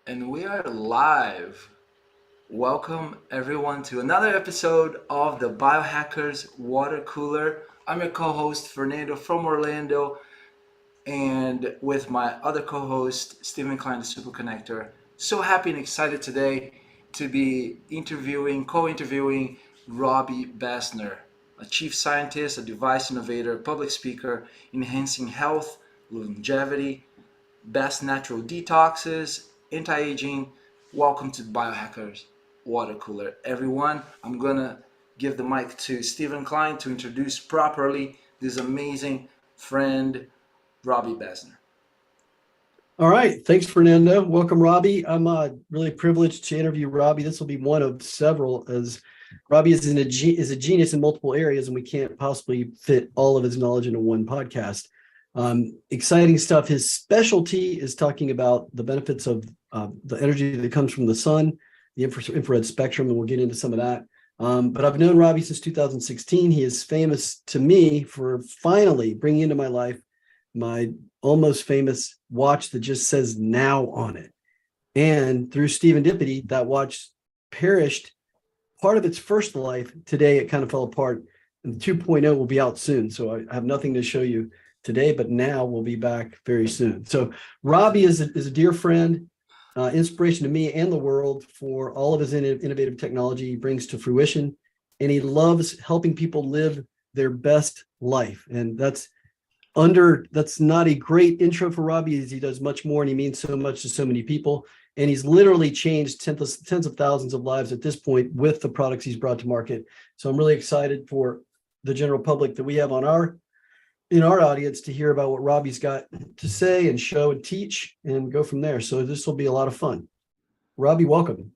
And we are live. Welcome everyone to another episode of the Biohackers Water Cooler. I'm your co-host Fernando from Orlando, and with my other co-host Stephen Klein, the Super Connector. So happy and excited today to be co-interviewing Robby Besner, a chief scientist, a device innovator, public speaker, enhancing health, longevity, best natural detoxes, anti-aging. Welcome to Biohackers Water Cooler. Everyone, I'm gonna give the mic to Stephen Klein to introduce properly this amazing friend, Robby Besner. All right. Thanks, Fernando. Welcome, Robby. I'm really privileged to interview Robby. This will be one of several, as Robby is a genius in multiple areas, and we can't possibly fit all of his knowledge into one podcast. Exciting stuff. His specialty is talking about the benefits of the energy that comes from the sun, the infrared spectrum, and we'll get into some of that. But I've known Robby since 2016. He is famous to me for finally bringing into my life my almost famous watch that just says now on it. And through Stephen Dippity, that watch perished part of its first life. Today, it kind of fell apart. And 2.0 will be out soon. So I have nothing to show you today, but now we'll be back very soon. So Robby is a dear friend, inspiration to me and the world for all of his innovative technology he brings to fruition. And he loves helping people live their best life. And that's not a great intro for Robby, as he does much more and he means so much to so many people. And he's literally changed tens of thousands of lives at this point with the products he's brought to market. So I'm really excited for the general public that we have in our audience to hear about what Robby's got to say and show and teach and go from there. So this will be a lot of fun. Robby, welcome.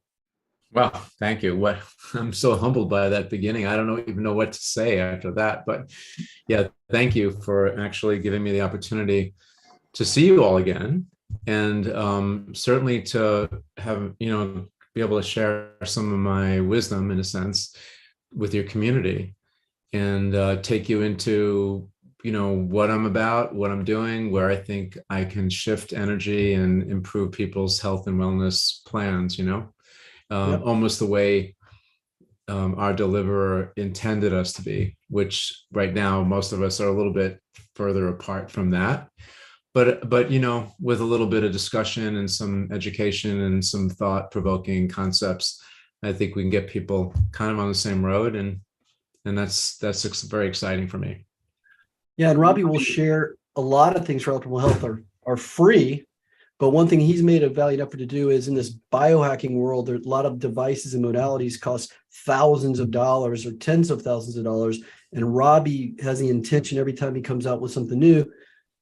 Well, thank you. What I'm so humbled by that beginning. I don't even know what to say after that. But yeah, thank you for actually giving me the opportunity to see you all again, and certainly to have be able to share some of my wisdom in a sense with your community, and take you into what I'm about, what I'm doing, where I think I can shift energy and improve people's health and wellness plans. Yep. Almost the way our deliverer intended us to be, which right now most of us are a little bit further apart from that. But with a little bit of discussion and some education and some thought-provoking concepts, I think we can get people kind of on the same road, and that's very exciting for me. Yeah, and Robby will share a lot of things for optimal health are free. But one thing he's made a valiant effort to do is in this biohacking world, there are a lot of devices and modalities cost thousands of dollars or tens of thousands of dollars. And Robby has the intention every time he comes out with something new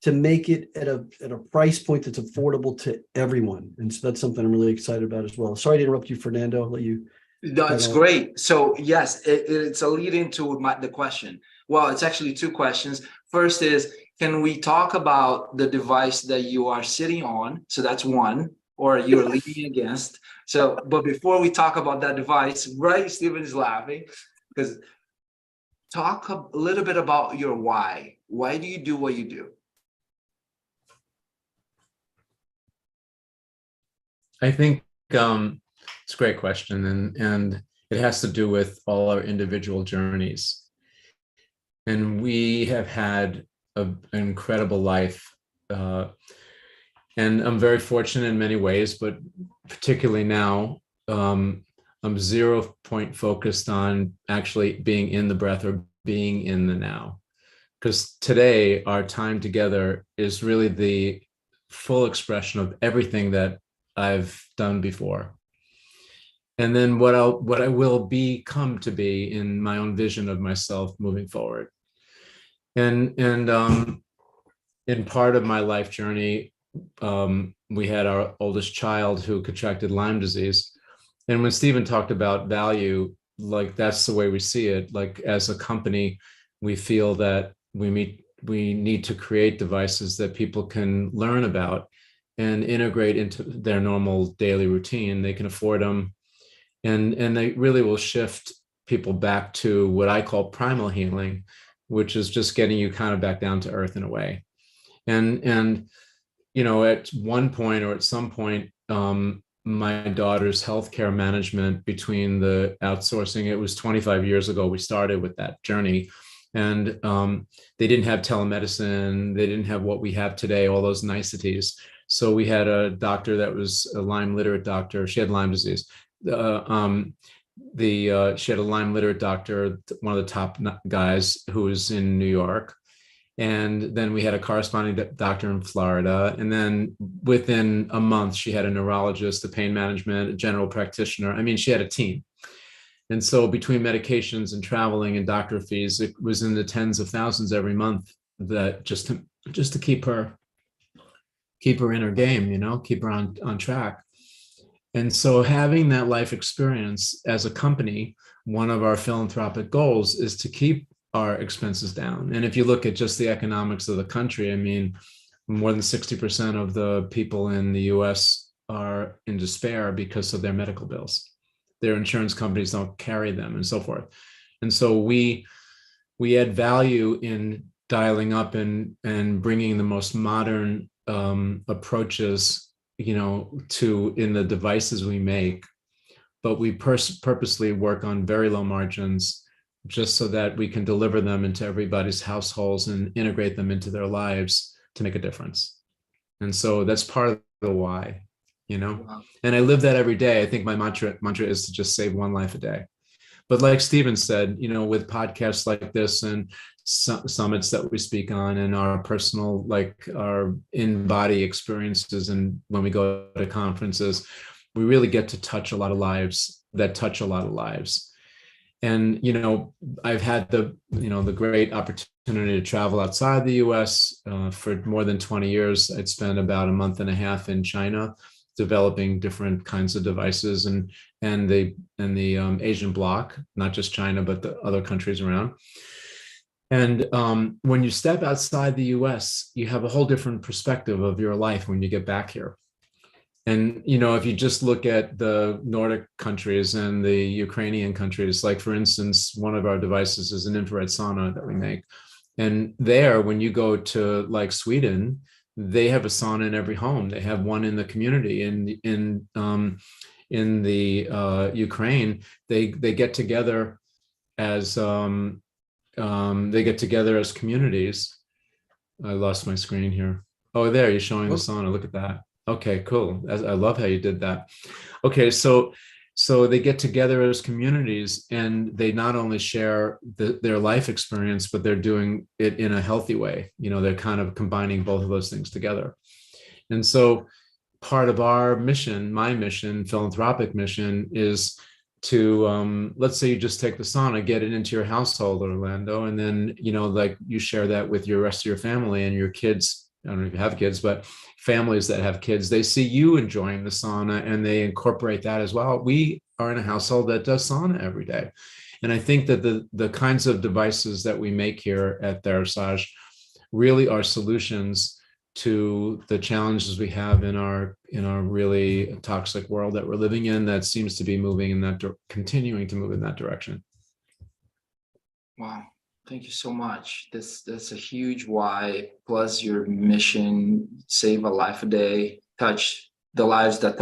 to make it at a price point that's affordable to everyone. And so that's something I'm really excited about as well. Sorry to interrupt you, Fernando. I'll let you. No, it's great. So yes, it's a lead into the question. Well, it's actually two questions. First is, can we talk about the device that you are sitting on? So that's one, or you're leaning against. So, but before we talk about that device, right? Stephen is laughing because talk a little bit about your why. Why do you do what you do? I think it's a great question, and it has to do with all our individual journeys. And we have had an incredible life, and I'm very fortunate in many ways, but particularly now, I'm 0 point focused on actually being in the breath or being in the now. Because today, our time together is really the full expression of everything that I've done before. And then what I will become to be in my own vision of myself moving forward. And in part of my life journey, we had our oldest child who contracted Lyme disease. And when Stephen talked about value, like that's the way we see it. Like as a company, we feel that we need to create devices that people can learn about and integrate into their normal daily routine. They can afford them, and they really will shift people back to what I call primal healing, which is just getting you kind of back down to earth in a way. And at one point or at some point, my daughter's healthcare management between the outsourcing. It was 25 years ago we started with that journey. And they didn't have telemedicine. They didn't have what we have today, all those niceties. So we had a doctor that was a Lyme literate doctor. She had Lyme disease. She had a Lyme literate doctor, one of the top guys who was in New York. And then we had a corresponding doctor in Florida. And then within a month, she had a neurologist, a pain management, a general practitioner. I mean, she had a team. And so between medications and traveling and doctor fees, it was in the tens of thousands every month, that just to keep her in her game, keep her on track. And so having that life experience as a company, one of our philanthropic goals is to keep our expenses down. And if you look at just the economics of the country, I mean, more than 60% of the people in the US are in despair because of their medical bills. Their insurance companies don't carry them and so forth. And so we add value in dialing up and bringing the most modern approaches, to in the devices we make, but we purposely work on very low margins just so that we can deliver them into everybody's households and integrate them into their lives to make a difference. And so that's part of the why, Wow. and I live that every day. I think my mantra is to just save one life a day. But like Stephen said, with podcasts like this and summits that we speak on, and our personal, like our in-body experiences, and when we go to conferences, we really get to touch a lot of lives that touch a lot of lives. And, I've had the great opportunity to travel outside the US for more than 20 years. I'd spent about a month and a half in China developing different kinds of devices and the Asian bloc, not just China, but the other countries around. And when you step outside the US, you have a whole different perspective of your life when you get back here. And, if you just look at the Nordic countries and the Ukrainian countries, like for instance, one of our devices is an infrared sauna that we make. And there, when you go to like Sweden, they have a sauna in every home. They have one in the community. In the Ukraine, they get together as communities. I lost my screen here. Oh, there, you're showing the sauna. Look at that. Okay, cool. I love how you did that. Okay, so they get together as communities, and they not only share their life experience, but they're doing it in a healthy way. They're kind of combining both of those things together. And so part of our mission, my mission, philanthropic mission, is to let's say you just take the sauna, get it into your household, Orlando, and then like you share that with your rest of your family and your kids. I don't know if you have kids, but families that have kids, they see you enjoying the sauna and they incorporate that as well. We are in a household that does sauna every day. And I think that the kinds of devices that we make here at Therasage really are solutions to the challenges we have in our really toxic world that we're living in, that seems to be moving in that continuing to move in that direction. Wow. Thank you so much. That's a huge why, plus your mission, save a life a day, touch the lives of,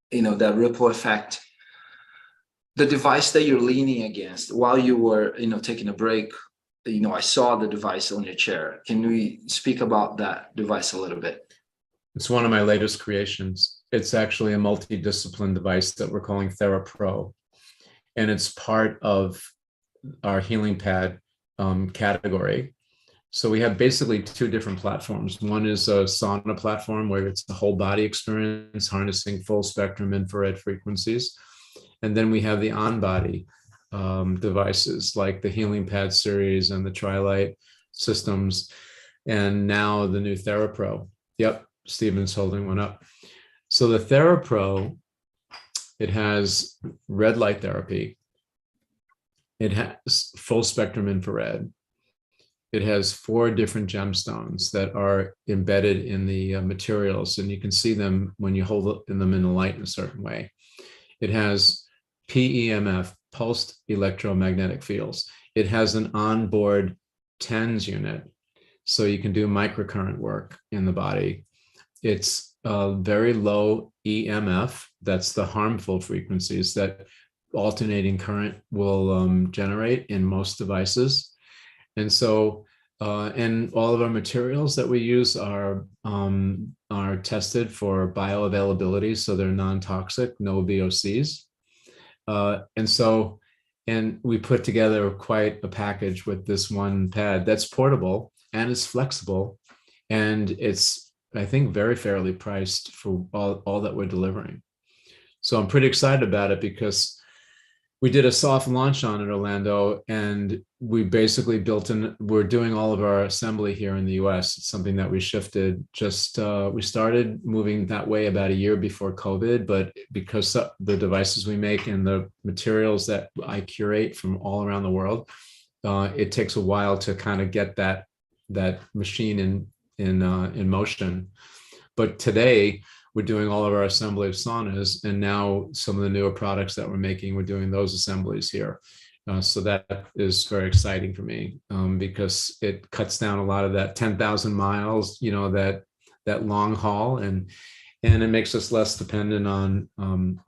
that ripple effect. The device that you're leaning against while you were, taking a break, I saw the device on your chair. Can we speak about that device a little bit? It's one of my latest creations. It's actually a multidiscipline device that we're calling TheraPro. And it's part of our healing pad category. So we have basically two different platforms. One is a sauna platform where it's the whole body experience, harnessing full spectrum infrared frequencies. And then we have the on-body devices like the healing pad series and the Trilite systems. And now the new TheraPro. Yep, Stephen's holding one up. So the TheraPro, it has red light therapy. It has full spectrum infrared. It has 4 different gemstones that are embedded in the materials, and you can see them when you hold them in the light in a certain way. It has PEMF, pulsed electromagnetic fields. It has an onboard TENS unit, so you can do microcurrent work in the body. It's very low EMF. That's the harmful frequencies that alternating current will generate in most devices. And so, and all of our materials that we use are tested for bioavailability, so they're non-toxic, no VOCs. And so, and we put together quite a package with this one pad that's portable and it's flexible, and it's, I think, very fairly priced for all that we're delivering. So I'm pretty excited about it because we did a soft launch on it, Orlando, and we basically we're doing all of our assembly here in the US. It's something that we shifted we started moving that way about a year before COVID, but because the devices we make and the materials that I curate from all around the world, it takes a while to kind of get that machine in motion. But today, we're doing all of our assembly of saunas, and now some of the newer products that we're making, we're doing those assemblies here. So that is very exciting for me, because it cuts down a lot of that 10,000 miles, that long haul, and it makes us less dependent on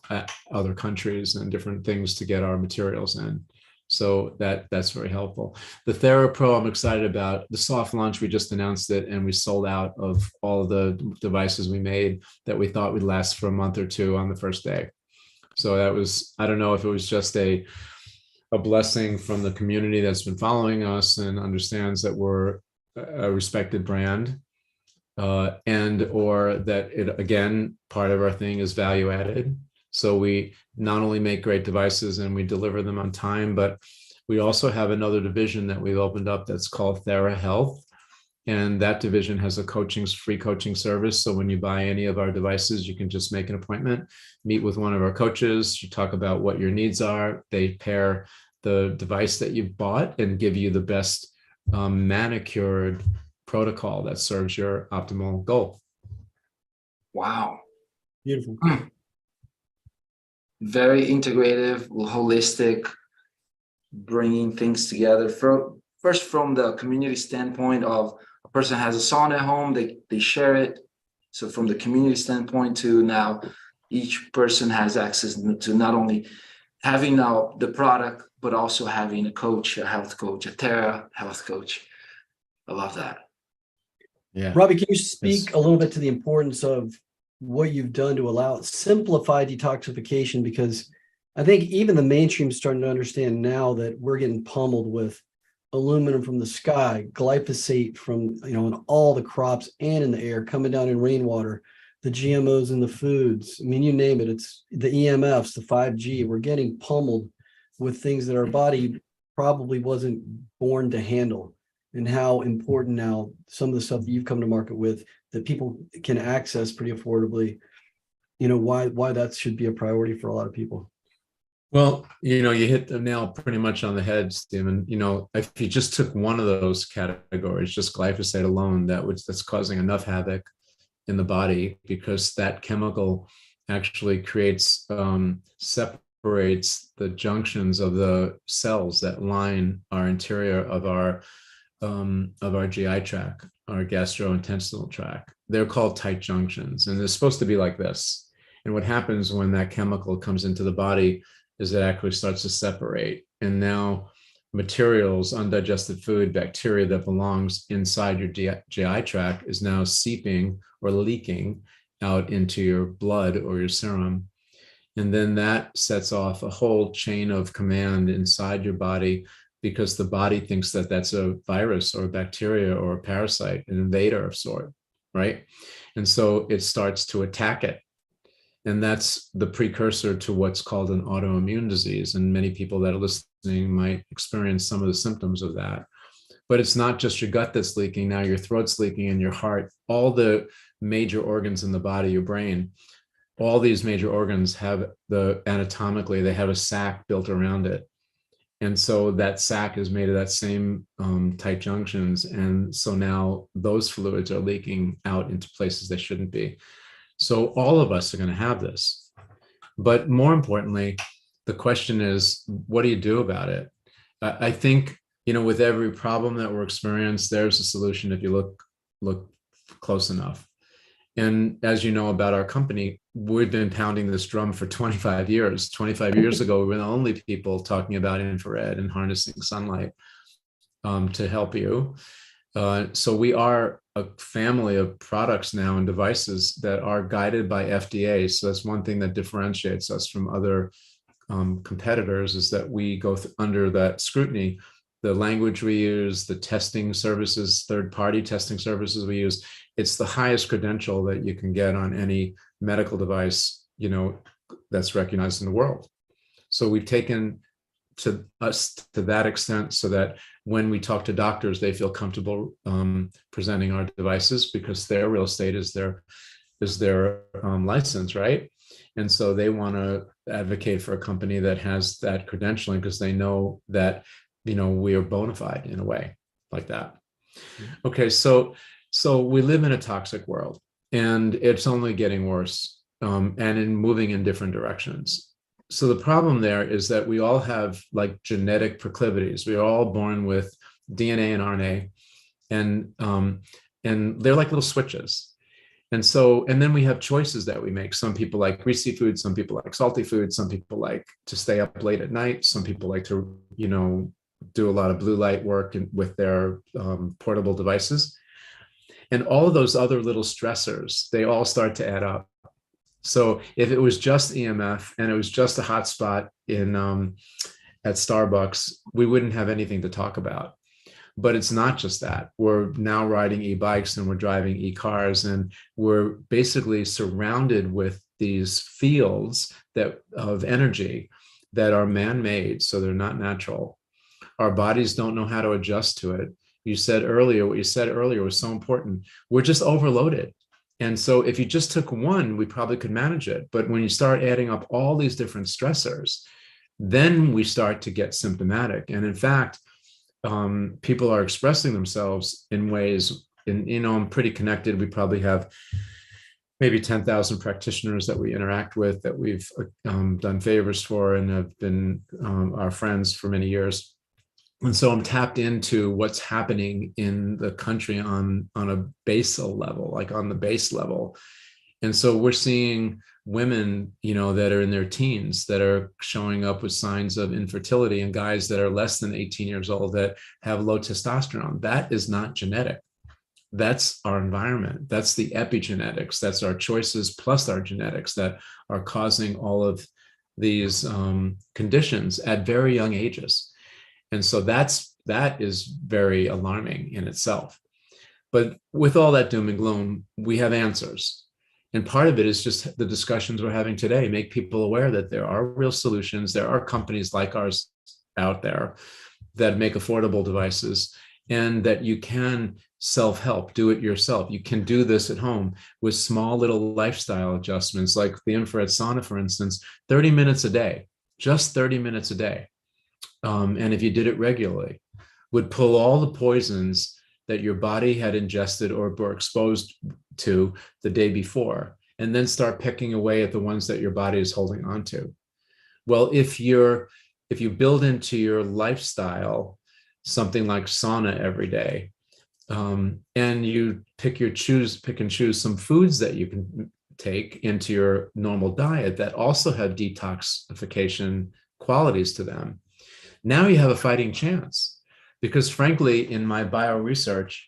other countries and different things to get our materials in. So that's very helpful. The TheraPro, I'm excited about. The soft launch, we just announced it, and we sold out of all of the devices we made that we thought would last for a month or two on the first day. So that was, I don't know if it was just a blessing from the community that's been following us and understands that we're a respected brand, and or that it, again, part of our thing is value added. So we not only make great devices and we deliver them on time, but we also have another division that we've opened up that's called Thera Health. And that division has a free coaching service. So when you buy any of our devices, you can just make an appointment, meet with one of our coaches. You talk about what your needs are. They pair the device that you've bought and give you the best manicured protocol that serves your optimal goal. Wow. Beautiful. Very integrative, holistic, bringing things together. First, from the community standpoint of a person has a sauna at home, they share it. So from the community standpoint to now, each person has access to not only having now the product, but also having a coach, a health coach, a Terra health coach. I love that. Yeah. Robby, can you speak a little bit to the importance of what you've done to simplify detoxification? Because I think even the mainstream is starting to understand now that we're getting pummeled with aluminum from the sky, glyphosate from, in all the crops and in the air, coming down in rainwater, the GMOs in the foods. I mean, you name it. It's the EMFs, the 5G. We're getting pummeled with things that our body probably wasn't born to handle. And how important now some of the stuff that you've come to market with that people can access pretty affordably, why that should be a priority for a lot of people. Well, you hit the nail pretty much on the head, Stephen. If you just took one of those categories, just glyphosate alone, that's causing enough havoc in the body, because that chemical actually separates the junctions of the cells that line our interior of our GI tract, our gastrointestinal tract. They're called tight junctions, and they're supposed to be like this. And what happens when that chemical comes into the body is it actually starts to separate. And now materials, undigested food, bacteria that belongs inside your GI tract is now seeping or leaking out into your blood or your serum. And then that sets off a whole chain of command inside your body, because the body thinks that that's a virus or a bacteria or a parasite, an invader of sort, right? And so it starts to attack it. And that's the precursor to what's called an autoimmune disease. And many people that are listening might experience some of the symptoms of that. But it's not just your gut that's leaking. Now your throat's leaking, and your heart, all the major organs in the body, your brain, all these major organs have anatomically, they have a sac built around it. And so that sac is made of that same tight junctions. And so now those fluids are leaking out into places they shouldn't be. So all of us are going to have this. But more importantly, the question is, what do you do about it? I think, with every problem that we're experiencing, there's a solution if you look close enough. And as you know about our company, we've been pounding this drum for 25 years. 25 years ago, we were the only people talking about infrared and harnessing sunlight to help you. So we are a family of products now and devices that are guided by FDA. So that's one thing that differentiates us from other competitors, is that we go under that scrutiny. The language we use, the testing services, third-party testing services we use, it's the highest credential that you can get on any medical device, that's recognized in the world. So we've taken to us to that extent, so that when we talk to doctors, they feel comfortable presenting our devices, because their real estate is their license, right? And so they want to advocate for a company that has that credentialing, because they know that we are bona fide in a way like that. Okay, so we live in a toxic world, and it's only getting worse, and in moving in different directions. So the problem there is that we all have like genetic proclivities. We are all born with DNA and RNA, and they're like little switches. And then we have choices that we make. Some people like greasy food, some people like salty food, some people like to stay up late at night, some people like to, do a lot of blue light work with their portable devices. And all of those other little stressors, they all start to add up. So if it was just EMF and it was just a hotspot at Starbucks, we wouldn't have anything to talk about. But it's not just that. We're now riding e-bikes and we're driving e-cars, and we're basically surrounded with these fields of energy that are man-made, so they're not natural. Our bodies don't know how to adjust to it. What you said earlier was so important. We're just overloaded. And so if you just took one, we probably could manage it. But when you start adding up all these different stressors, then we start to get symptomatic. And in fact, people are expressing themselves in ways, I'm pretty connected. We probably have maybe 10,000 practitioners that we interact with, that we've done favors for and have been our friends for many years. And so I'm tapped into what's happening in the country on a basal level, like on the base level. And so we're seeing women, that are in their teens that are showing up with signs of infertility, and guys that are less than 18 years old that have low testosterone. That is not genetic. That's our environment. That's the epigenetics. That's our choices plus our genetics that are causing all of these conditions at very young ages. And so that is very alarming in itself. But with all that doom and gloom, we have answers. And part of it is just the discussions we're having today, make people aware that there are real solutions. There are companies like ours out there that make affordable devices, and that you can self-help, do it yourself. You can do this at home with small little lifestyle adjustments, like the infrared sauna, for instance, 30 minutes a day, just 30 minutes a day. And if you did it regularly, would pull all the poisons that your body had ingested or were exposed to the day before, and then start picking away at the ones that your body is holding on to. Well, if you build into your lifestyle something like sauna every day, and you pick and choose some foods that you can take into your normal diet that also have detoxification qualities to them, now you have a fighting chance. Because frankly, in my bio research,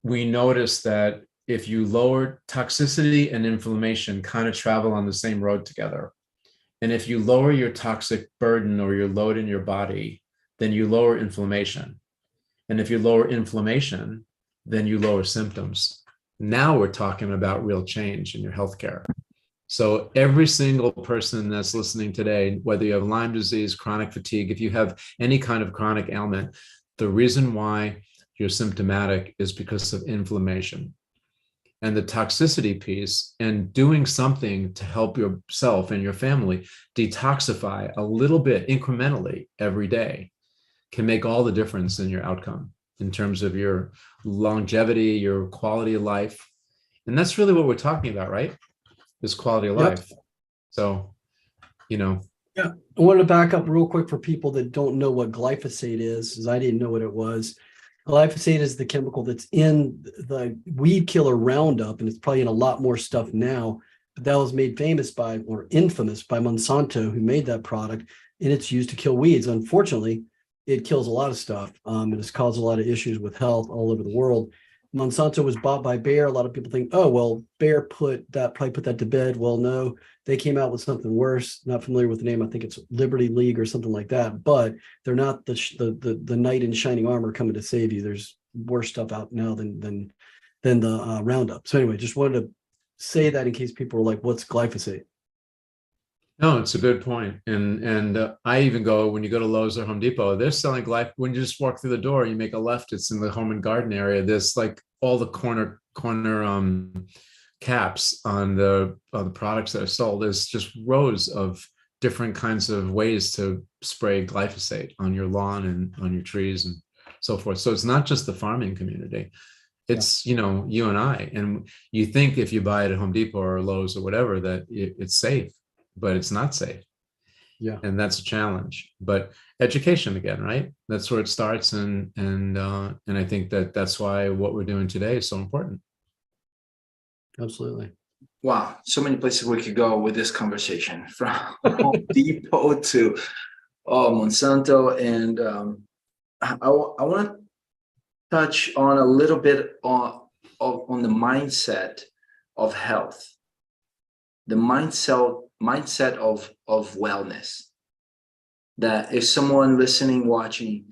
we noticed that if you lower toxicity and inflammation kind of travel on the same road together. And if you lower your toxic burden or your load in your body, then you lower inflammation. And if you lower inflammation, then you lower symptoms. Now we're talking about real change in your healthcare. So every single person that's listening today, whether you have Lyme disease, chronic fatigue, if you have any kind of chronic ailment, the reason why you're symptomatic is because of inflammation. And the toxicity piece, and doing something to help yourself and your family detoxify a little bit incrementally every day, can make all the difference in your outcome in terms of your longevity, your quality of life. And that's really what we're talking about, right? This quality of life. So, Yeah. I wanted to back up real quick for people that don't know what glyphosate is, because I didn't know what it was. Glyphosate is the chemical that's in the weed killer Roundup, and it's probably in a lot more stuff now. But that was made famous by, or infamous by, Monsanto, who made that product, and it's used to kill weeds. Unfortunately, it kills a lot of stuff. It has caused a lot of issues with health all over the world. Monsanto was bought by Bayer. A lot of people think, oh, well, Bayer probably put that to bed. Well, no, they came out with something worse. Not familiar with the name. I think it's Liberty League or something like that. But they're not the knight in shining armor coming to save you. There's worse stuff out now than the Roundup. So anyway, just wanted to say that in case people were like, "What's glyphosate?" No, it's a good point. And I even go, when you go to Lowe's or Home Depot, they're selling glyphosate. When you just walk through the door, you make a left, it's in the home and garden area. There's like all the corner caps on the products that are sold. There's just rows of different kinds of ways to spray glyphosate on your lawn and on your trees and so forth. So it's not just the farming community. It's, you know, you and I, and you think if you buy it at Home Depot or Lowe's or whatever, that it's safe, but it's not safe. Yeah. And that's a challenge. But education again, right? That's where it starts. And I think that's why what we're doing today is so important. Absolutely. Wow, so many places we could go with this conversation, from Home Depot to Monsanto, and I want to touch on a little bit on the mindset of health, the mindset of wellness. That if someone listening, watching,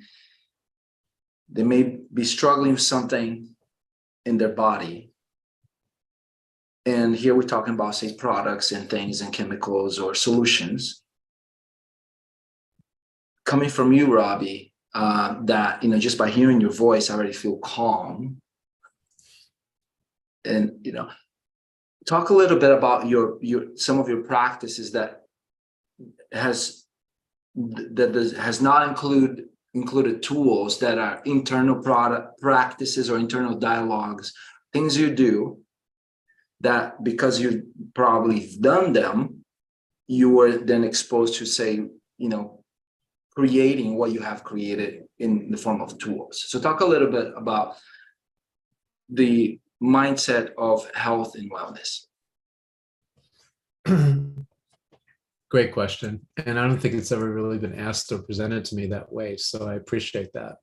they may be struggling with something in their body. And here we're talking about, say, products and things and chemicals or solutions. Coming from you, Robby, that, you know, just by hearing your voice, I already feel calm. And, you know, talk a little bit about some of your practices that has not included tools that are internal product practices or internal dialogues, things you do that because you probably done them, you were then exposed to, say, you know, creating what you have created in the form of tools. So talk a little bit about the mindset of health and wellness. Great question. And I don't think it's ever really been asked or presented to me that way. So I appreciate that.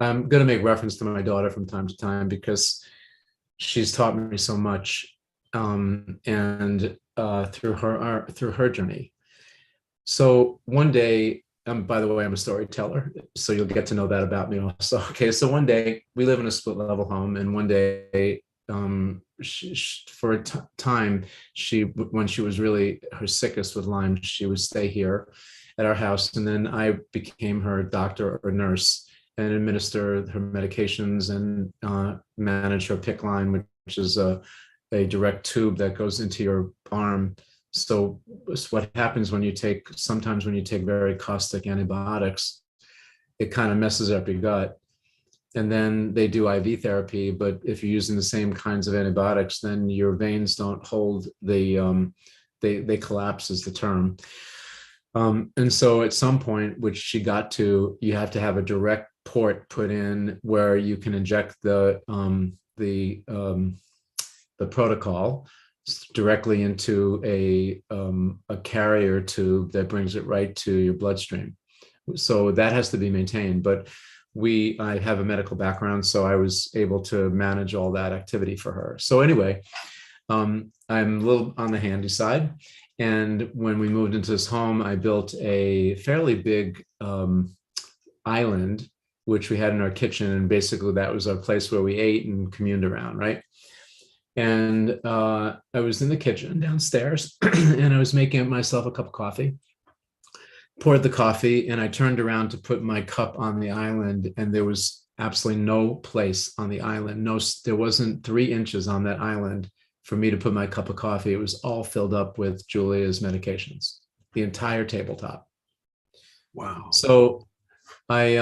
I'm going to make reference to my daughter from time to time because she's taught me so much, and through her journey. So one day, by the way, I'm a storyteller, so you'll get to know that about me also. Okay, so one day we live in a split level home, and one day, for a time, when she was really her sickest with Lyme, she would stay here at our house, and then I became her doctor or nurse and administer her medications and manage her PICC line, which is a direct tube that goes into your arm. So what happens sometimes when you take very caustic antibiotics, it kind of messes up your gut. And then they do IV therapy, but if you're using the same kinds of antibiotics, then your veins don't hold they collapse is the term. And so at some point, which she got to, you have to have a direct port put in where you can inject the protocol directly into a carrier tube that brings it right to your bloodstream. So that has to be maintained. But I have a medical background, so I was able to manage all that activity for her. So anyway, I'm a little on the handy side. And when we moved into this home, I built a fairly big island, which we had in our kitchen. And basically that was our place where we ate and communed around, right? And I was in the kitchen downstairs and I was making myself a cup of coffee, poured the coffee, and I turned around to put my cup on the island, and there was absolutely no place on the island. There wasn't 3 inches on that island for me to put my cup of coffee. It was all filled up with Julia's medications, the entire tabletop. Wow. So I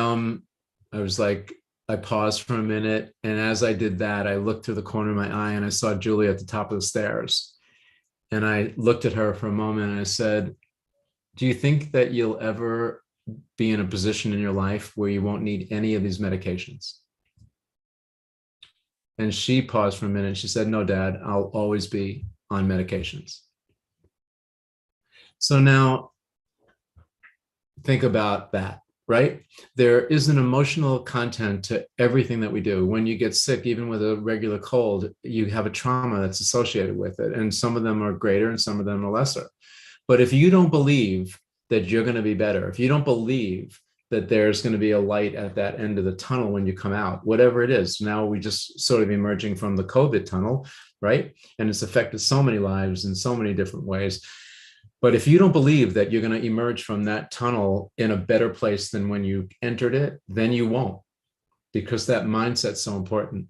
was like, I paused for a minute, and as I did that, I looked through the corner of my eye and I saw Julia at the top of the stairs. And I looked at her for a moment and I said, do you think that you'll ever be in a position in your life where you won't need any of these medications? And she paused for a minute. She said, no, Dad, I'll always be on medications. So now think about that, right? There is an emotional content to everything that we do. When you get sick, even with a regular cold, you have a trauma that's associated with it. And some of them are greater and some of them are lesser. But if you don't believe that you're going to be better, if you don't believe that there's going to be a light at that end of the tunnel when you come out, whatever it is, now we just sort of emerging from the COVID tunnel, right? And it's affected so many lives in so many different ways. But if you don't believe that you're going to emerge from that tunnel in a better place than when you entered it, then you won't, because that mindset's so important.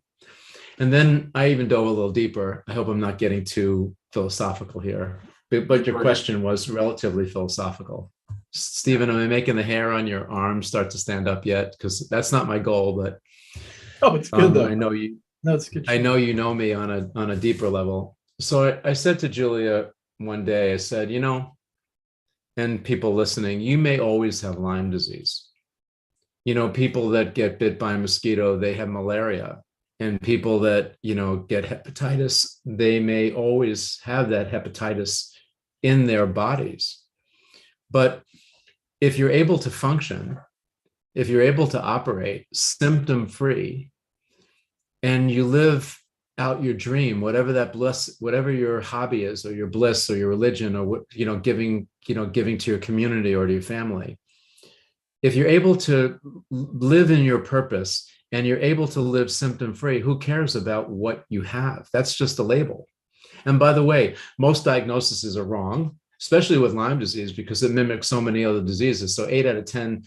And then I even dove a little deeper. I hope I'm not getting too philosophical here, but your question was relatively philosophical. Stephen, am I making the hair on your arm start to stand up yet? Because that's not my goal, but Oh, it's good though. I know you. No, it's good. I know you know me on a deeper level. So I said to Julia one day, I said, you know, and people listening, you may always have Lyme disease. You know, people that get bit by a mosquito, they have malaria. And people that, you know, get hepatitis, they may always have that hepatitis in their bodies. But if you're able to function, if you're able to operate symptom-free, and you live out your dream, whatever that bliss, whatever your hobby is, or your bliss, or your religion, or what, you know, giving to your community or to your family, if you're able to live in your purpose and you're able to live symptom-free, who cares about what you have? That's just a label. And by the way, most diagnoses are wrong, especially with Lyme disease, because it mimics so many other diseases. So 8 out of 10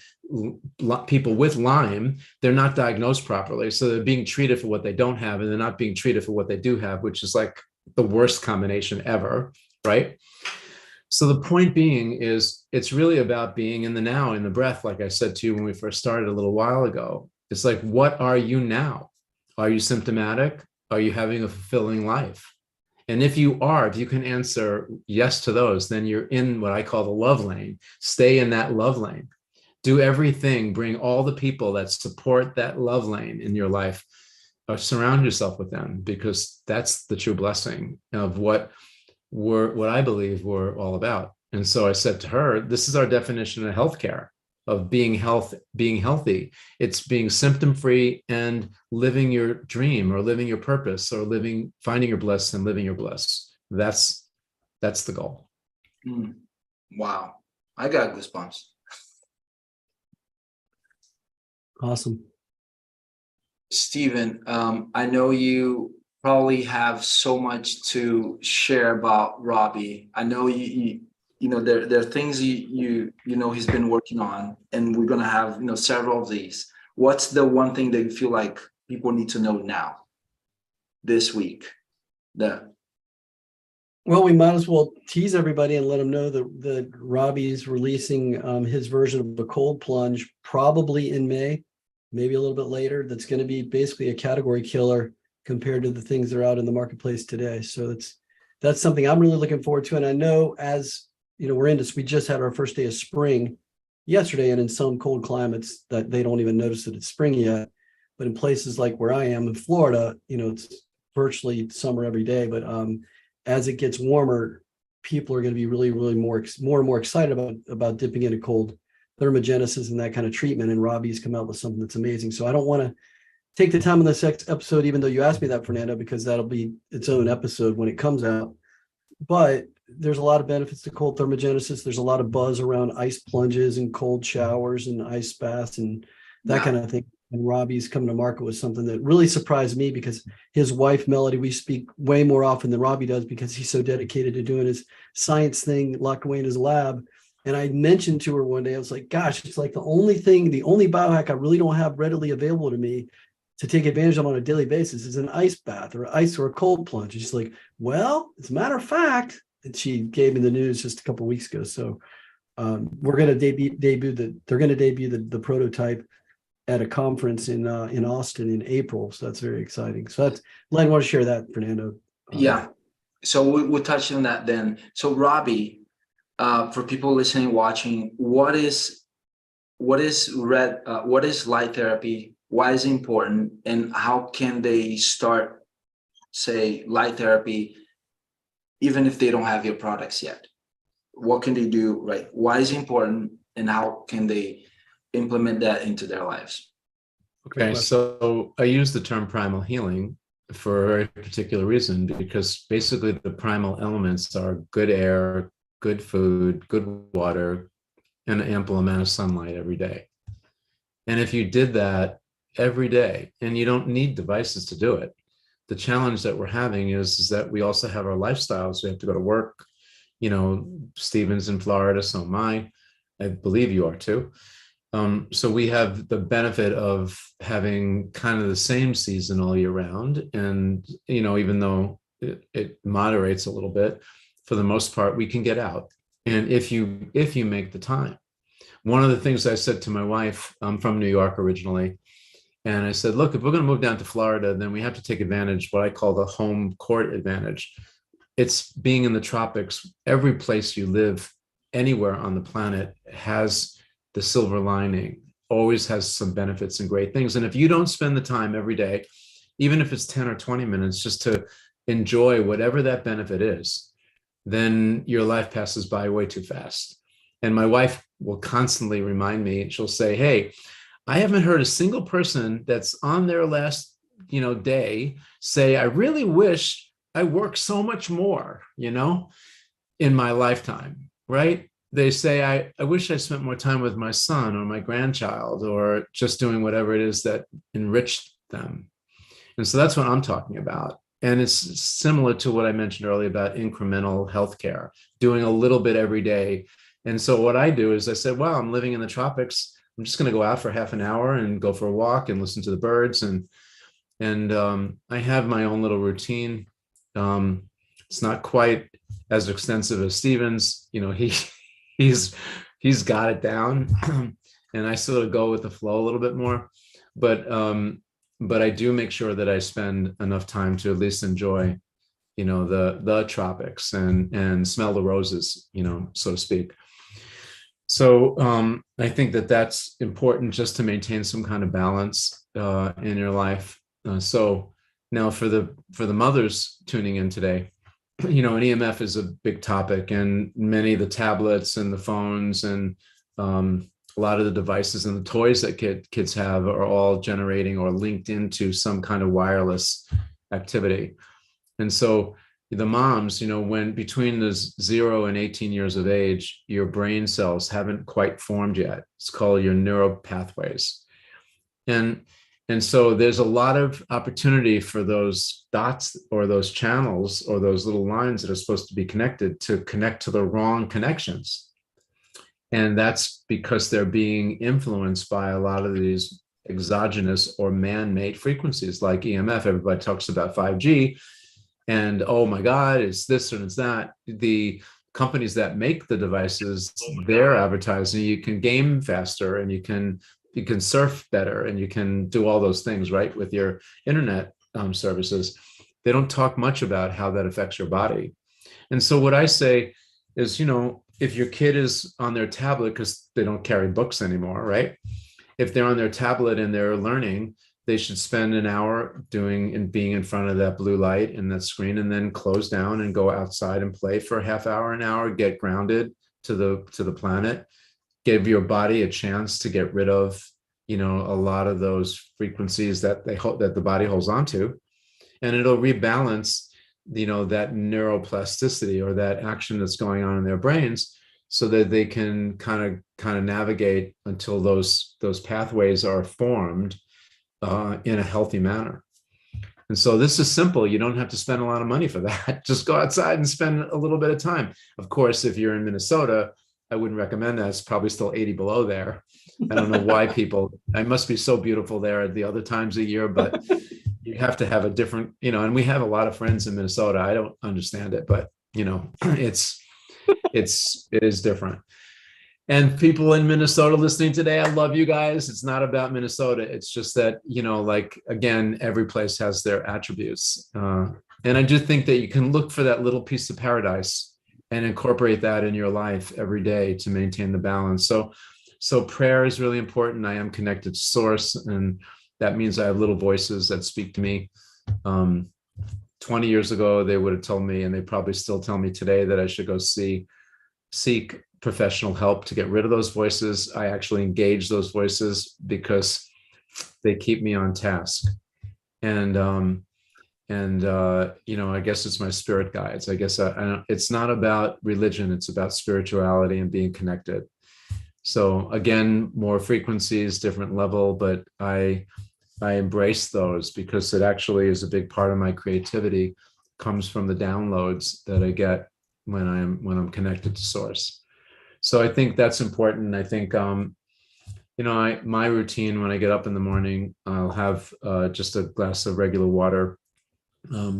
people with Lyme, they're not diagnosed properly. So they're being treated for what they don't have, and they're not being treated for what they do have, which is like the worst combination ever, right? So the point being is, it's really about being in the now, in the breath, like I said to you when we first started a little while ago. It's like, what are you now? Are you symptomatic? Are you having a fulfilling life? And if you are, if you can answer yes to those, then you're in what I call the love lane. Stay in that love lane. Do everything, bring all the people that support that love lane in your life, or surround yourself with them, because that's the true blessing of what I believe we're all about. And so I said to her, this is our definition of healthcare, of being healthy. It's being symptom-free and living your dream, or living your purpose, or finding your bliss and living your bliss. That's the goal. Wow. I got goosebumps. Awesome. Stephen, I know you probably have so much to share about Robby. I know you know, there are things you know he's been working on, and we're gonna have, you know, several of these. What's the one thing that you feel like people need to know now, this week? Well, we might as well tease everybody and let them know that Robby's releasing his version of the cold plunge probably in May, maybe a little bit later. That's going to be basically a category killer compared to the things that are out in the marketplace today. So that's something I'm really looking forward to. And I know, as you know, we just had our first day of spring yesterday, and in some cold climates that they don't even notice that it's spring yet. But in places like where I am in Florida, you know, it's virtually summer every day. But as it gets warmer, people are going to be really, really more and more excited about dipping into cold thermogenesis and that kind of treatment. And Robby's come out with something that's amazing. So I don't want to take the time on this episode, even though you asked me that, Fernando, because that'll be its own episode when it comes out. But there's a lot of benefits to cold thermogenesis. There's a lot of buzz around ice plunges and cold showers and ice baths and that kind of thing. And Robby's coming to market with something that really surprised me, because his wife, Melody, we speak way more often than Robby does, because he's so dedicated to doing his science thing locked away in his lab. And I mentioned to her one day, I was like, gosh, it's like the only biohack I really don't have readily available to me to take advantage of on a daily basis is an ice bath or ice or a cold plunge. And she's like, well, as a matter of fact, and she gave me the news just a couple of weeks ago. So we're going to debut the prototype at a conference in Austin in April. So that's very exciting. So that's, I want to share that, Fernando. Yeah. So we'll touch on that then. So Robby, for people listening, watching, what is light therapy? why is it important, and how can they start, say, light therapy, even if they don't have your products yet? What can they do, right? Why is it important, and how can they implement that into their lives? Okay, so I use the term primal healing for a very particular reason, because basically the primal elements are good air, good food, good water, and an ample amount of sunlight every day. And if you did that every day, and you don't need devices to do it, the challenge that we're having is that we also have our lifestyles. We have to go to work. You know, Stephen's in Florida, so am I. I believe you are too. So we have the benefit of having kind of the same season all year round. And, you know, even though it moderates a little bit, for the most part, we can get out. And if you make the time. One of the things I said to my wife, I'm from New York originally, and I said, look, if we're going to move down to Florida, then we have to take advantage, what I call the home court advantage. It's being in the tropics. Every place you live, anywhere on the planet, has the silver lining, always has some benefits and great things. And if you don't spend the time every day, even if it's 10 or 20 minutes, just to enjoy whatever that benefit is, then your life passes by way too fast. And my wife will constantly remind me, she'll say, hey, I haven't heard a single person that's on their last, day say, I really wish I worked so much more, in my lifetime, right? They say, I wish I spent more time with my son or my grandchild, or just doing whatever it is that enriched them. And so that's what I'm talking about. And it's similar to what I mentioned earlier about incremental healthcare, doing a little bit every day. And so what I do is I said, wow, I'm living in the tropics. I'm just going to go out for half an hour and go for a walk and listen to the birds. And I have my own little routine. It's not quite as extensive as Stephen's. He's got it down, and I sort of go with the flow a little bit more. But I do make sure that I spend enough time to at least enjoy, the tropics and smell the roses, so to speak. So I think that that's important, just to maintain some kind of balance in your life. So now for the mothers tuning in today, an EMF is a big topic, and many of the tablets and the phones and a lot of the devices and the toys that kids have are all generating or linked into some kind of wireless activity. And so the moms, when between the 0 and 18 years of age, your brain cells haven't quite formed yet. It's called your neural pathways. And so there's a lot of opportunity for those dots or those channels or those little lines that are supposed to be connected to connect to the wrong connections. And that's because they're being influenced by a lot of these exogenous or man-made frequencies like EMF. Everybody talks about 5G. And oh my God, it's this and it's that. The companies that make the devices, they're advertising you can game faster, and you can surf better, and you can do all those things, right, with your internet services. They don't talk much about how that affects your body. And so what I say is, if your kid is on their tablet, because they don't carry books anymore, right? If they're on their tablet and they're learning, they should spend an hour doing and being in front of that blue light and that screen, and then close down and go outside and play for a half hour, an hour, get grounded to the planet, give your body a chance to get rid of, a lot of those frequencies that the body holds on to, and it'll rebalance, that neuroplasticity or that action that's going on in their brains, so that they can kind of navigate until those pathways are formed in a healthy manner. And so this is simple. You don't have to spend a lot of money for that. Just go outside and spend a little bit of time. Of course, if you're in Minnesota, I wouldn't recommend that. It's probably still 80 below there. I don't know why I must be so beautiful there at the other times of year, but you have to have a different, and we have a lot of friends in Minnesota. I don't understand it, but it is different. And people in Minnesota listening today, I love you guys. It's not about Minnesota. It's just that, again, every place has their attributes. And I do think that you can look for that little piece of paradise and incorporate that in your life every day to maintain the balance. So prayer is really important. I am connected to source, and That means I have little voices that speak to me. 20 years ago, they would have told me, and they probably still tell me today, that I should go seek professional help to get rid of those voices. I actually engage those voices because they keep me on task. And I guess it's my spirit guides. I guess it's not about religion. It's about spirituality and being connected. So again, more frequencies, different level, but I embrace those because it actually is a big part of my creativity, comes from the downloads that I get when I'm connected to source. So I think that's important. I think, my routine when I get up in the morning, I'll have just a glass of regular water,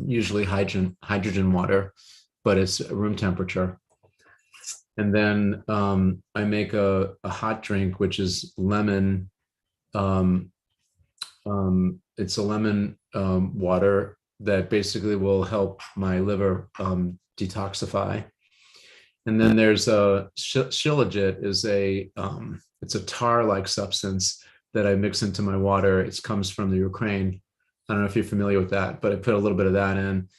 usually hydrogen water, but it's room temperature. And then I make a hot drink, which is lemon. It's a lemon water that basically will help my liver detoxify. And then there's a shilajit is it's a tar-like substance that I mix into my water. It comes from the Ukraine. I don't know if you're familiar with that, but I put a little bit of that in.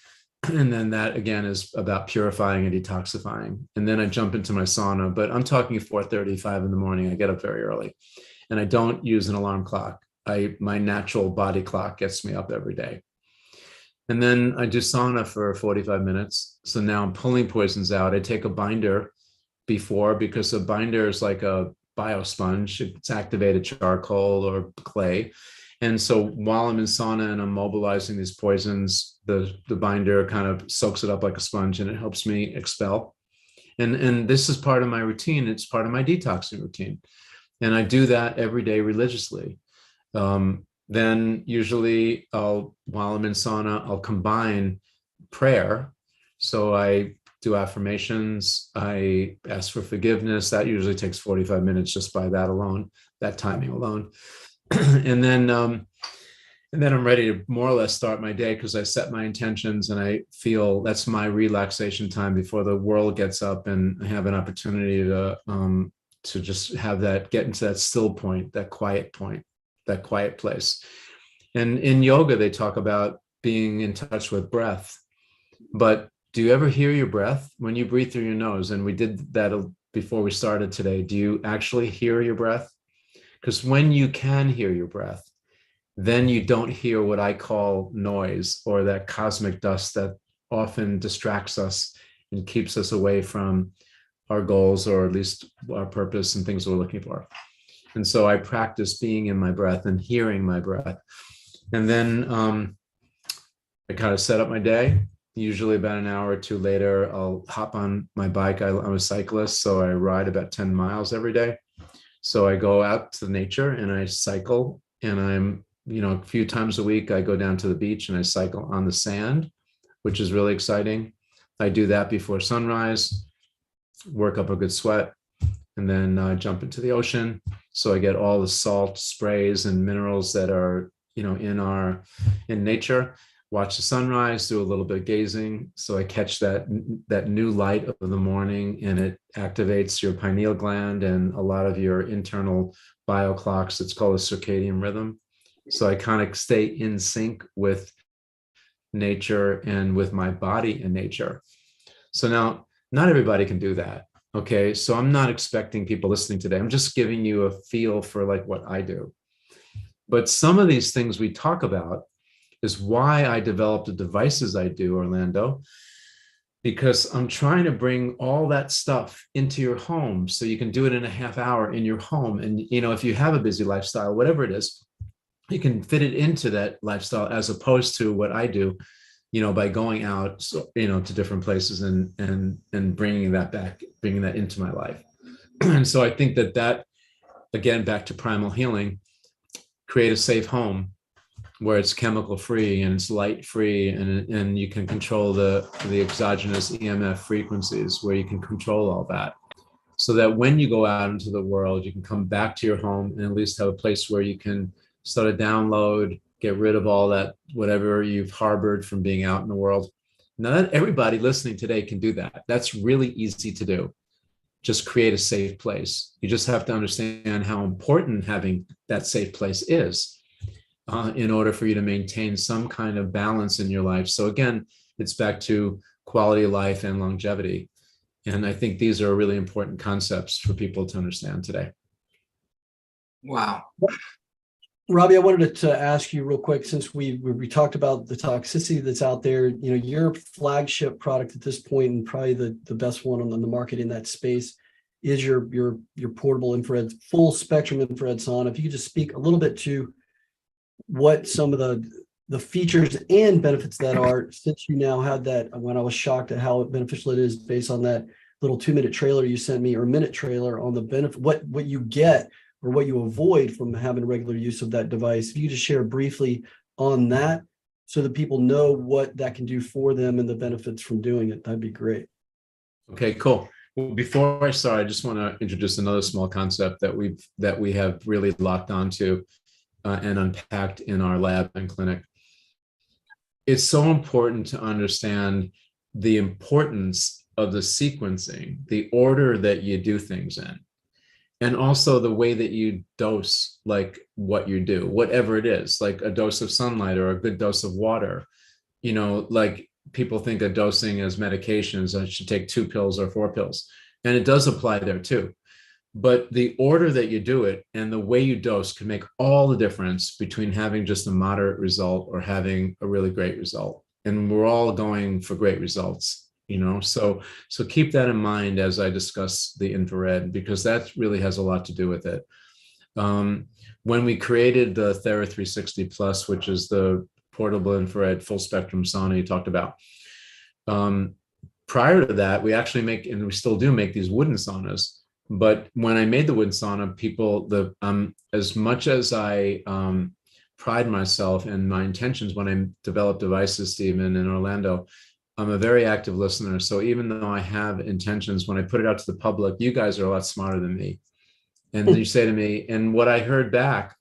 And then that again is about purifying and detoxifying. And then I jump into my sauna, but I'm talking 4:35 in the morning. I get up very early and I don't use an alarm clock. My natural body clock gets me up every day. And then I do sauna for 45 minutes. So now I'm pulling poisons out. I take a binder before, because a binder is like a biosponge. It's activated charcoal or clay. And so while I'm in sauna and I'm mobilizing these poisons, the binder kind of soaks it up like a sponge and it helps me expel. And this is part of my routine. It's part of my detoxing routine. And I do that every day religiously. Then usually while I'm in sauna, I'll combine prayer. So I do affirmations, I ask for forgiveness. That usually takes 45 minutes just by that alone, that timing alone. And then I'm ready to more or less start my day, because I set my intentions and I feel that's my relaxation time before the world gets up, and I have an opportunity to just have that, get into that still point, that quiet place. And in yoga, they talk about being in touch with breath. But do you ever hear your breath when you breathe through your nose? And we did that before we started today. Do you actually hear your breath? Because when you can hear your breath, then you don't hear what I call noise, or that cosmic dust that often distracts us and keeps us away from our goals, or at least our purpose and things we're looking for. And so I practice being in my breath and hearing my breath. And then I kind of set up my day. Usually about an hour or two later, I'll hop on my bike. I'm a cyclist, so I ride about 10 miles every day. So I go out to nature and I cycle, and I'm, a few times a week, I go down to the beach and I cycle on the sand, which is really exciting. I do that before sunrise, work up a good sweat, and then jump into the ocean. So I get all the salt sprays and minerals that are, in nature. Watch the sunrise, do a little bit of gazing. So I catch that new light of the morning, and it activates your pineal gland and a lot of your internal bioclocks. It's called a circadian rhythm. So I kind of stay in sync with nature and with my body and nature. So now, not everybody can do that. Okay, so I'm not expecting people listening today. I'm just giving you a feel for like what I do. But some of these things we talk about is why I developed the devices I do, Orlando, because I'm trying to bring all that stuff into your home so you can do it in a half hour in your home. And, if you have a busy lifestyle, whatever it is, you can fit it into that lifestyle, as opposed to what I do, by going out, to different places and bringing that back, bringing that into my life. And so I think that, again, back to primal healing, create a safe home where it's chemical free and it's light free, and you can control the exogenous EMF frequencies, where you can control all that, so that when you go out into the world, you can come back to your home and at least have a place where you can start a download, get rid of all that, whatever you've harbored from being out in the world. Not everybody listening today can do that. That's really easy to do. Just create a safe place. You just have to understand how important having that safe place is. in order for you to maintain some kind of balance in your life. So again, it's back to quality of life and longevity. And I think these are really important concepts for people to understand today. Wow. Robby, I wanted to ask you real quick, since we talked about the toxicity that's out there, your flagship product at this point, and probably the best one on the market in that space, is your portable infrared, full spectrum infrared sauna. If you could just speak a little bit to what some of the features and benefits that are, since you now had that, when I was shocked at how beneficial it is based on that little 2-minute trailer you sent me, or minute trailer on the benefit, what you get or what you avoid from having regular use of that device. If you just share briefly on that so that people know what that can do for them and the benefits from doing it, that'd be great. Okay, cool. Well, before I start, I just want to introduce another small concept that we have really locked onto and unpacked in our lab and clinic. It's so important to understand the importance of the sequencing, the order that you do things in, and also the way that you dose, like what you do, whatever it is, like a dose of sunlight or a good dose of water. Like people think of dosing as medications. I should take 2 pills or 4 pills. And it does apply there too. But the order that you do it and the way you dose can make all the difference between having just a moderate result or having a really great result. And we're all going for great results, so keep that in mind as I discuss the infrared, because that really has a lot to do with it. When we created the Thera 360 Plus, which is the portable infrared full spectrum sauna you talked about, prior to that, we actually make, and we still do make, these wooden saunas. But when I made the wooden sauna, people, as much as I pride myself in my intentions when I developed devices, Stephen, in Orlando, I'm a very active listener. So even though I have intentions, when I put it out to the public, you guys are a lot smarter than me. And you say to me, and what I heard back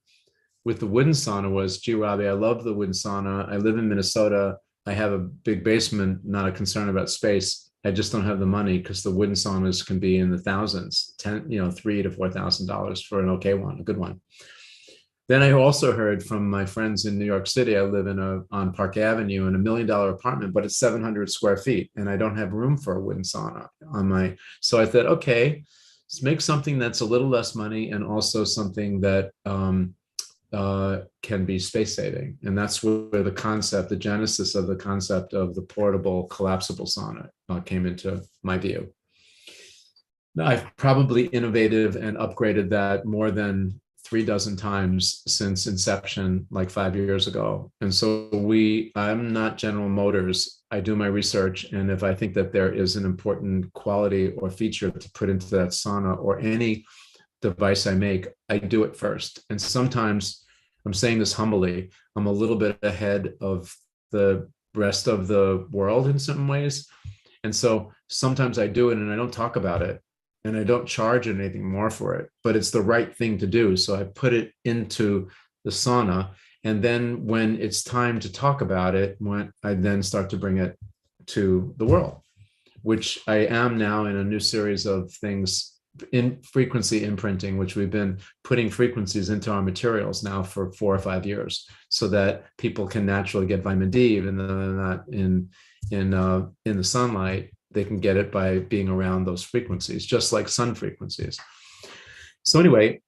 with the wooden sauna was, gee, Robby, I love the wooden sauna. I live in Minnesota. I have a big basement, not a concern about space. I just don't have the money, because the wooden saunas can be in the thousands, $3,000 to $4,000 for an okay one, a good one. Then I also heard from my friends in New York City. I live on Park Avenue in $1 million apartment, but it's 700 square feet, and I don't have room for a wooden sauna So I thought, okay, let's make something that's a little less money and also something that can be space saving. And that's where the genesis of the concept of the portable collapsible sauna came into my view. I've probably innovated and upgraded that more than 36 times since inception, like 5 years ago. And so I'm not General Motors. I do my research. And if I think that there is an important quality or feature to put into that sauna or any device I make, I do it first. And sometimes, I'm saying this humbly, I'm a little bit ahead of the rest of the world in some ways. And so sometimes I do it and I don't talk about it, and I don't charge anything more for it, but it's the right thing to do. So I put it into the sauna. And then when it's time to talk about it, I then start to bring it to the world, which I am now in a new series of things in frequency imprinting, which we've been putting frequencies into our materials now for 4 or 5 years, so that people can naturally get vitamin D, even though they're not in the sunlight. They can get it by being around those frequencies, just like sun frequencies. So anyway,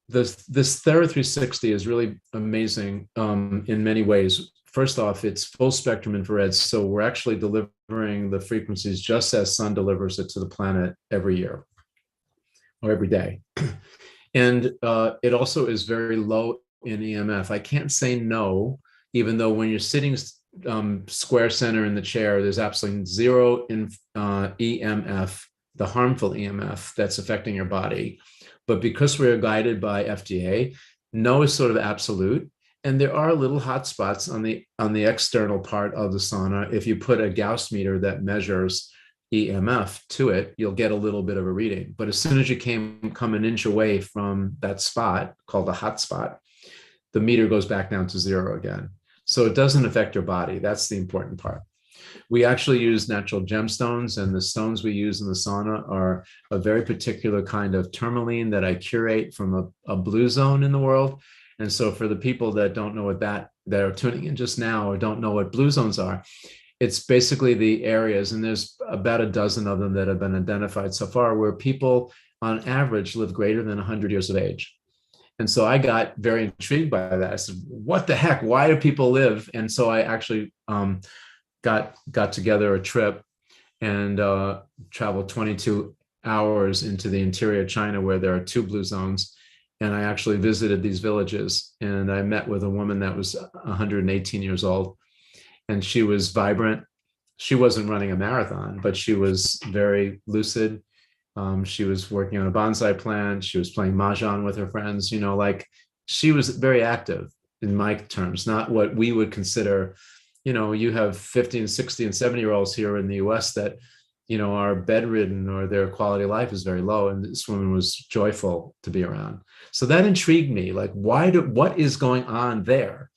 this Thera 360 is really amazing in many ways. First off, it's full spectrum infrared. So we're actually delivering the frequencies just as sun delivers it to the planet every year or every day. And it also is very low in EMF. I can't say no, even though when you're sitting square center in the chair, there's absolutely zero in EMF, the harmful EMF that's affecting your body. But because we're guided by FDA, no is sort of absolute. And there are little hot spots on the external part of the sauna. If you put a Gauss meter that measures EMF to it, you'll get a little bit of a reading. But as soon as you come an inch away from that spot called a hot spot, the meter goes back down to 0 again. So it doesn't affect your body. That's the important part. We actually use natural gemstones, and the stones we use in the sauna are a very particular kind of tourmaline that I curate from a blue zone in the world. And so for the people that don't know that are tuning in just now or don't know what blue zones are, it's basically the areas, and there's about a dozen of them that have been identified so far, where people on average live greater than 100 years of age. And so I got very intrigued by that. I said, what the heck? Why do people live? And so I actually got together a trip and traveled 22 hours into the interior of China, where there are 2 blue zones. And I actually visited these villages, and I met with a woman that was 118 years old, and she was vibrant. She wasn't running a marathon, but she was very lucid. She was working on a bonsai plant. She was playing mahjong with her friends, like she was very active in my terms, not what we would consider, you have 50 and 60 and 70-year-olds here in the US that, are bedridden or their quality of life is very low. And this woman was joyful to be around. So that intrigued me, like, what is going on there?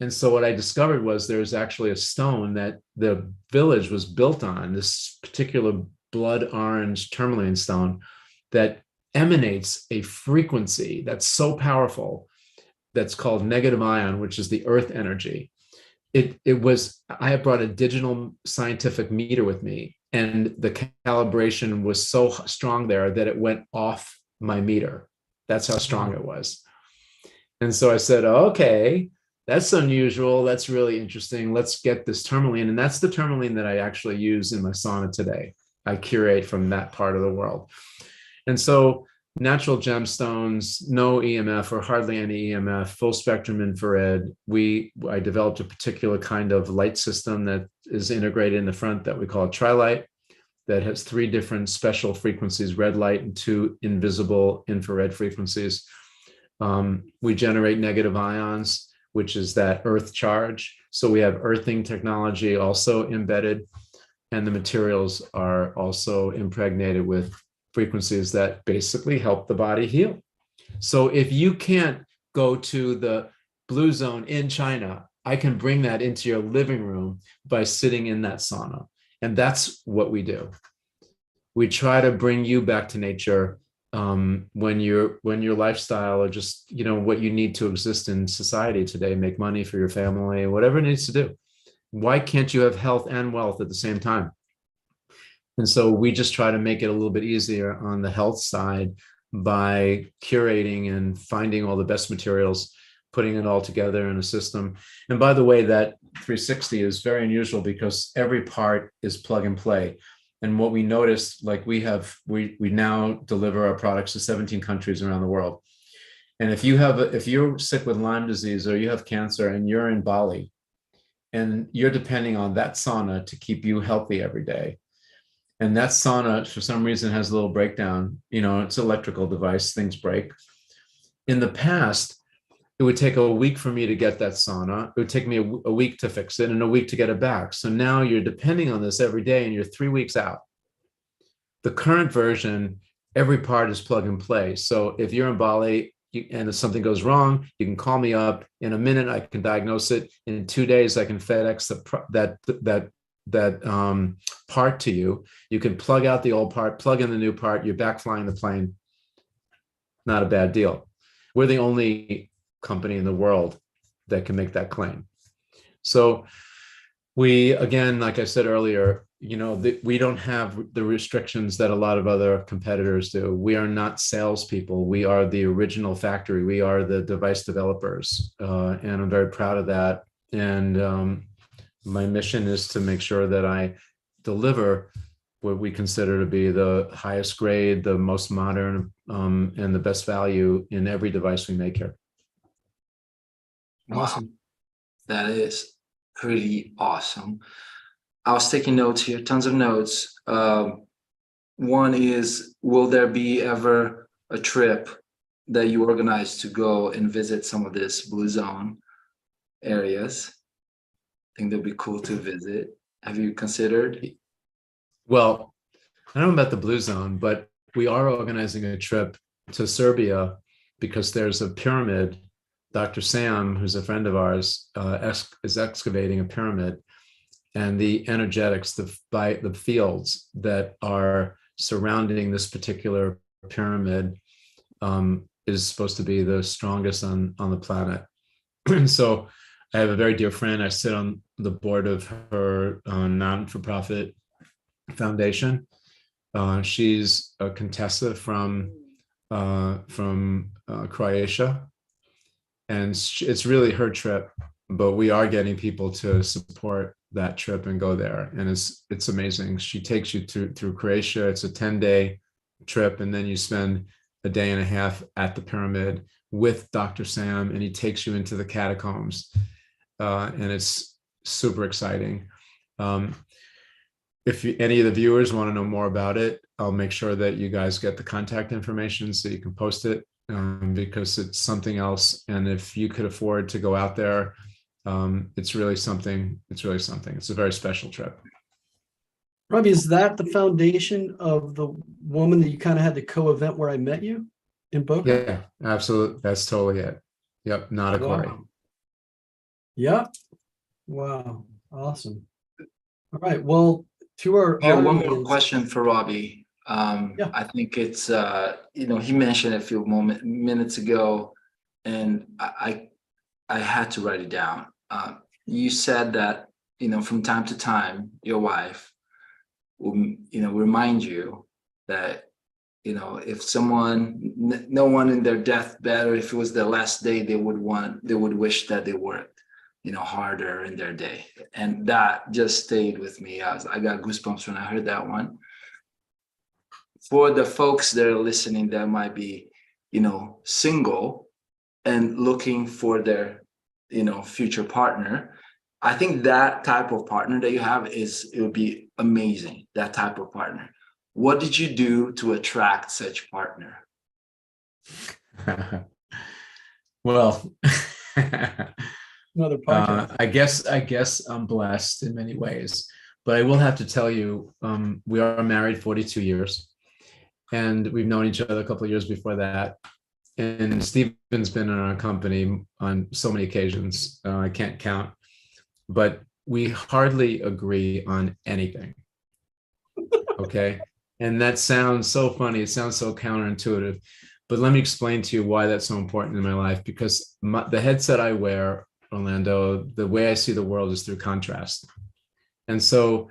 And so what I discovered was there's actually a stone that the village was built on, this particular blood orange tourmaline stone that emanates a frequency that's so powerful, that's called negative ion, which is the earth energy. I have brought a digital scientific meter with me, and the calibration was so strong there that it went off my meter. That's how strong it was. And so I said, okay, that's unusual. That's really interesting. Let's get this tourmaline. And that's the tourmaline that I actually use in my sauna today. I curate from that part of the world. And so natural gemstones, no EMF or hardly any EMF, full spectrum infrared. I developed a particular kind of light system that is integrated in the front that we call a tri-light, that has 3 different special frequencies, red light and 2 invisible infrared frequencies. We generate negative ions, which is that earth charge. So we have earthing technology also embedded, and the materials are also impregnated with frequencies that basically help the body heal. So if you can't go to the blue zone in China, I can bring that into your living room by sitting in that sauna. And that's what we do. We try to bring you back to nature when your lifestyle, or just, what you need to exist in society today, make money for your family, whatever it needs to do. Why can't you have health and wealth at the same time? And so we just try to make it a little bit easier on the health side by curating and finding all the best materials, putting it all together in a system. And by the way, that 360 is very unusual because every part is plug and play. And what we noticed, like we now deliver our products to 17 countries around the world. And if you're sick with Lyme disease or you have cancer and you're in Bali and you're depending on that sauna to keep you healthy every day, and that sauna for some reason has a little breakdown, it's an electrical device, things break. In the past, it would take a week for me to get that sauna. It would take me a week to fix it and a week to get it back. So now you're depending on this every day and you're 3 weeks out. The current version, every part is plug and play. So if you're in Bali and if something goes wrong, you can call me up. In a minute, I can diagnose it. In 2 days, I can FedEx that part to you. You can plug out the old part, plug in the new part, you're back flying the plane. Not a bad deal. We're the only company in the world that can make that claim. So we, again, like I said earlier, we don't have the restrictions that a lot of other competitors do. We are not salespeople. We are the original factory. We are the device developers. And I'm very proud of that. And my mission is to make sure that I deliver what we consider to be the highest grade, the most modern, and the best value in every device we make here. Awesome. Wow. That is pretty awesome. I was taking notes here, tons of notes. One is, will there be ever a trip that you organize to go and visit some of this blue zone areas? I think that'd be cool to visit. Have you considered? Well, I don't know about the blue zone, but we are organizing a trip to Serbia because there's a pyramid. Dr. Sam, who's a friend of ours, is excavating a pyramid, and the energetics, the fields that are surrounding this particular pyramid is supposed to be the strongest on the planet. So I have a very dear friend. I sit on the board of her non-for-profit foundation. She's a Contessa from Croatia, and it's really her trip. But we are getting people to support that trip and go there, and it's amazing. She takes you through Croatia. It's a 10-day trip, and then you spend a day and a half at the pyramid with Dr. Sam, and he takes you into the catacombs, and it's super exciting. If any of the viewers want to know more about it, I'll make sure that you guys get the contact information so you can post it, because it's something else. And if you could afford to go out there, it's really something. It's really something. It's a very special trip. Robby, is that the foundation of the woman that you kind of had the co-event where I met you in Boca? Yeah, absolutely. That's totally it. Yep, not a quarry. Wow. Yep. Wow. Awesome. All right. Well, to our Yeah, one more audience, question for Robby. Yeah. I think it's he mentioned a few minutes ago, and I had to write it down. You said that from time to time your wife will remind you that if no one in their deathbed, or if it was their last day, they would wish that they worked harder in their day. And that just stayed with me. I got goosebumps when I heard that one. For the folks that are listening that might be single and looking for their future partner, I think that type of partner that you have it would be amazing. That type of partner. What did you do to attract such partner? Well, another podcast. I guess I'm blessed in many ways, but I will have to tell you, we are married 42 years, and we've known each other a couple of years before that. And Stephen's been in our company on so many occasions, I can't count, but we hardly agree on anything. Okay. And that sounds so funny. It sounds so counterintuitive, but let me explain to you why that's so important in my life. Because the headset I wear, Orlando, the way I see the world is through contrast. And so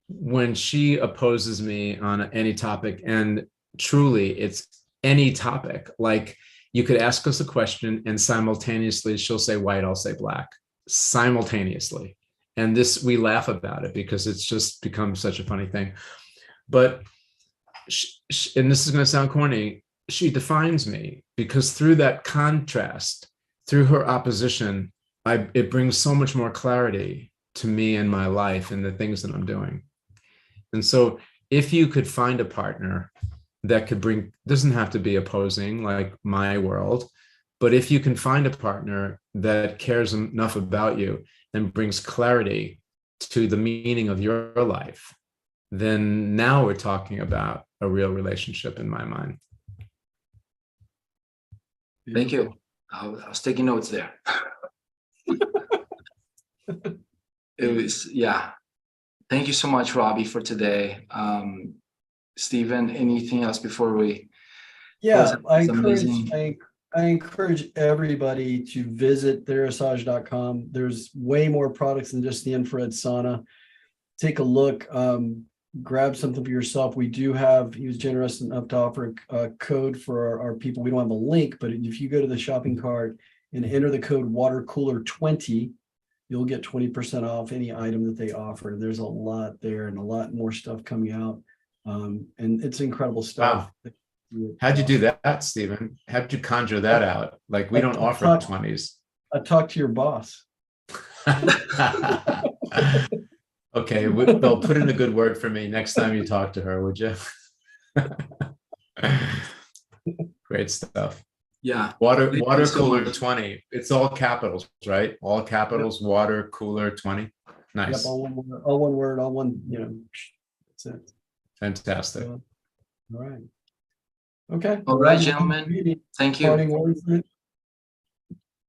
when she opposes me on any topic, and truly it's any topic, like you could ask us a question and simultaneously she'll say white, I'll say black, simultaneously. And we laugh about it because it's just become such a funny thing. But and this is going to sound corny, she defines me, because through that contrast, through her opposition, it brings so much more clarity to me in my life and the things that I'm doing. And so if you could find a partner that could doesn't have to be opposing like my world, but if you can find a partner that cares enough about you and brings clarity to the meaning of your life, then now we're talking about a real relationship in my mind. Thank you. I was taking notes there. It was, yeah. Thank you so much, Robby, for today. Stephen, anything else before we? Yeah, I Amazing. encourage everybody to visit therasage.com. There's way more products than just the infrared sauna. Take a look, grab something for yourself. He was generous enough to offer a code for our people. We don't have a link, but if you go to the shopping cart and enter the code watercooler20, you'll get 20% off any item that they offer. There's a lot there and a lot more stuff coming out. And it's incredible stuff. Wow. How'd you do that, Stephen? How'd you conjure that out? Like, we don't offer 20s. I talked to your boss. Okay, they'll put in a good word for me next time you talk to her, would you? Great stuff. Yeah. Water cooler 20. It's all capitals, right? All capitals. Yep. Water cooler 20. Nice. Yep, all one word, all one. That's it. Fantastic. All right. Okay. All right, gentlemen. Thank you. Parting words. That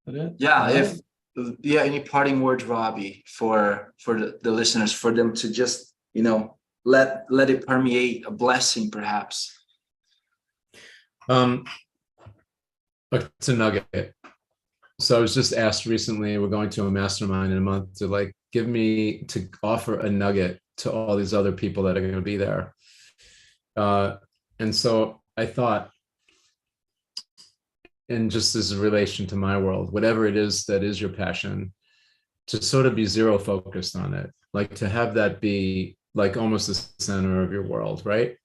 it? Yeah. Any parting words, Robby, for the listeners, for them to just let it permeate a blessing, perhaps. It's a nugget. So I was just asked recently, we're going to a mastermind in a month, to like to offer a nugget to all these other people that are going to be there. And so I thought, in just as a relation to my world, whatever it is that is your passion, to sort of be zero focused on it, like to have that be like almost the center of your world, right?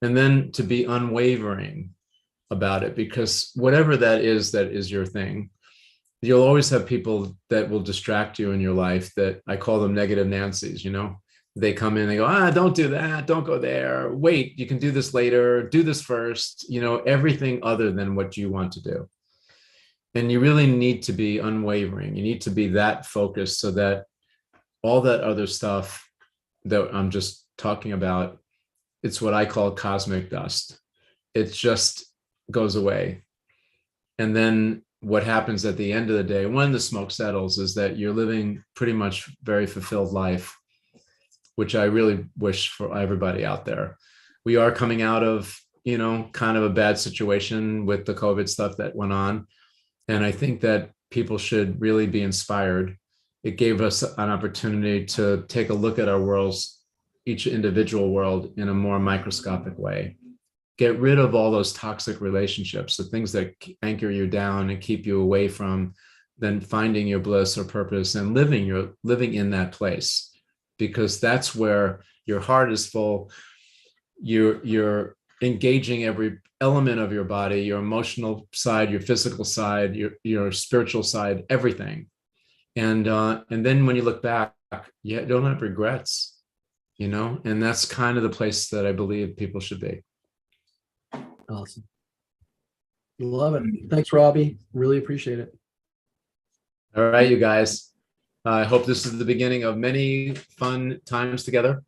And then to be unwavering about it, because whatever that is your thing, you'll always have people that will distract you in your life, that I call them negative Nancy's, you know. They come in, they go, don't do that, don't go there, wait, you can do this later, do this first, you know, everything other than what you want to do. And you really need to be unwavering. You need to be that focused, so that all that other stuff that I'm just talking about, it's what I call cosmic dust. It just goes away. And then what happens at the end of the day, when the smoke settles, is that you're living pretty much very fulfilled life, which I really wish for everybody out there. We are coming out of, you know, kind of a bad situation with the COVID stuff that went on. And I think that people should really be inspired. It gave us an opportunity to take a look at our worlds, each individual world, in a more microscopic way. Get rid of all those toxic relationships, the things that anchor you down and keep you away from then finding your bliss or purpose and living in that place. Because that's where your heart is full. You're engaging every element of your body, your emotional side, your physical side, your spiritual side, everything. And then when you look back, you don't have regrets, you know, and that's kind of the place that I believe people should be. Awesome. Love it. Thanks, Robby. Really appreciate it. All right, you guys. I hope this is the beginning of many fun times together.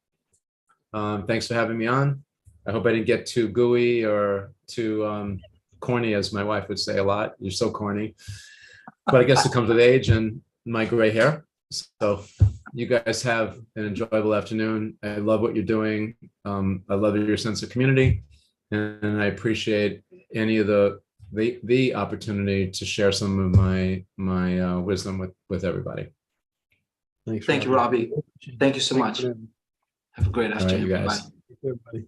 Thanks for having me on. I hope I didn't get too gooey or too corny, as my wife would say a lot. You're so corny. But I guess it comes with age and my gray hair. So you guys have an enjoyable afternoon. I love what you're doing. I love your sense of community. And I appreciate any of the opportunity to share some of my wisdom with everybody. Thanks. Thank you, Robby. Thank you so much. Have a great afternoon. All right, you guys. Bye. Everybody.